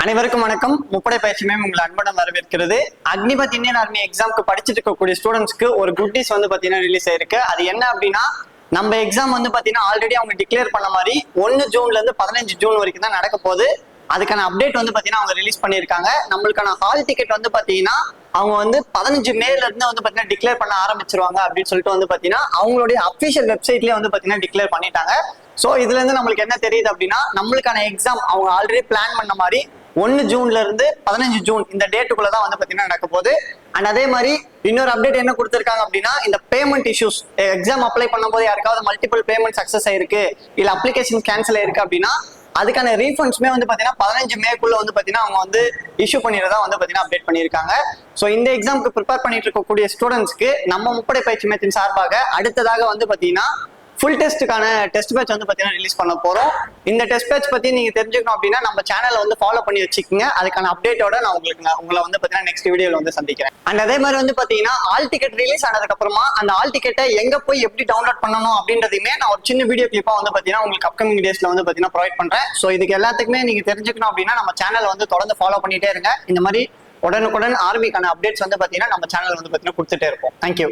அனைவருக்கும் வணக்கம். முப்படை பயிற்சி மேம் உங்களை அன்புடன் வரவேற்கிறது. அக்னிபத் இந்தியன் ஆர்மி எக்ஸாமுக்கு படிச்சுட்டு இருக்கக்கூடிய ஸ்டூடெண்ட்ஸ்க்கு ஒரு குட் நியூஸ் வந்து பாத்தீங்கன்னா ரிலீஸ் ஆயிருக்கு. அது என்ன அப்படின்னா, நம்ம எக்ஸாம் வந்து பாத்தீங்கன்னா ஆல்ரெடி அவங்க டிக்ளேர் பண்ண மாதிரி 1 ஜூன்ல இருந்து 15 ஜூன் வரைக்கும் தான் நடக்க போகுது. அதுக்கான அப்டேட் வந்து பாத்தீங்கன்னா அவங்க ரிலீஸ் பண்ணியிருக்காங்க. நம்மளுக்கான ஹால் டிக்கெட் வந்து பாத்தீங்கன்னா அவங்க வந்து 15 மேல இருந்து வந்து பாத்தீங்கன்னா டிக்ளேர் பண்ண ஆரம்பிச்சிருவாங்க அப்படின்னு சொல்லிட்டு வந்து பாத்தீங்கன்னா அவங்களுடைய அபிஷியல் வெப்சைட்லயே வந்து பாத்தீங்கன்னா டிக்ளேர் பண்ணிட்டாங்க. சோ இதுல இருந்து நம்மளுக்கு என்ன தெரியுது அப்படின்னா, நம்மளுக்கான எக்ஸாம் அவங்க ஆல்ரெடி பிளான் பண்ண மாதிரி 1 ஜூன்ல இருந்து 15 ஜூன் இந்த டேட்டுக்குள்ளதான் வந்து பாத்தீங்கன்னா நடக்க போகுது. அண்ட் அதே மாதிரி இன்னொரு அப்டேட் என்ன கொடுத்திருக்காங்க அப்படின்னா, இந்த பேமெண்ட் இஷ்யூஸ் எக்ஸாம் அப்ளை பண்ணும்போது யாருக்காவது மல்டிபிள் பேமெண்ட் சக்சஸ் ஆயிருக்கு இல்ல அப்ளிகேஷன் கேன்சல் ஆயிருக்கு அப்படின்னா அதுக்கான ரீஃபண்ட்ஸ்மே வந்து பாத்தீங்கன்னா 15 மேக்குள்ள வந்து பாத்தீங்கன்னா அவங்க வந்து இஷ்யூ பண்ணிடுறதா வந்து பாத்தீங்கன்னா அப்டேட் பண்ணியிருக்காங்க. ஸோ இந்த எக்ஸாமுக்கு ப்ரிப்பேர் பண்ணிட்டு இருக்கக்கூடிய ஸ்டூடெண்ட்ஸ்க்கு நம்ம முப்படை பயிற்சி மையத்தின் சார்பாக அடுத்ததாக வந்து பாத்தீங்கன்னா ஃபுல் டெஸ்ட்டுக்கான டெஸ்ட் பேட்ச் வந்து பாத்தீங்கன்னா ரிலீஸ் பண்ண போறோம். இந்த டெஸ்ட் பேட்ச் பத்தி நீங்க தெரிஞ்சுக்கணும் அப்படின்னா நம்ம சேனலை வந்து ஃபாலோ பண்ணி வச்சுக்கோங்க. அதுக்கான அப்டேட்டோட நான் உங்களை வந்து பாத்தீங்கன்னா நெக்ஸ்ட் வீடியோல வந்து சந்திக்கிறேன். அண்ட் அதே மாதிரி வந்து பாத்தீங்கன்னா ஆல் டிக்கெட் ரிலீஸ் ஆனதுக்கு அப்புறமா அந்த ஆல் டிக்கெட்டை எங்க போய் எப்படி டவுன்லோட் பண்ணணும் அப்படின்றதையுமே நான் ஒரு சின்ன வீடியோ கிளிப்பா வந்து பாத்தீங்கன்னா உங்களுக்கு அப்கமிங் டேஸ்ல வந்து பாத்தீங்கன்னா ப்ரொவைட் பண்றேன். ஸோ இதுக்கு எல்லாத்துக்குமே நீங்க தெரிஞ்சுக்கணும் அப்படின்னா நம்ம சேனல் வந்து தொடர்ந்து ஃபாலோ பண்ணிட்டே இருங்க. இந்த மாதிரி உடனுக்குடன் ஆர்மிக்கான அப்டேட்ஸ் வந்து பாத்தீங்கன்னா நம்ம சேனல் வந்து பாத்தீங்கன்னா கொடுத்துட்டே இருப்போம். தேங்க்யூ.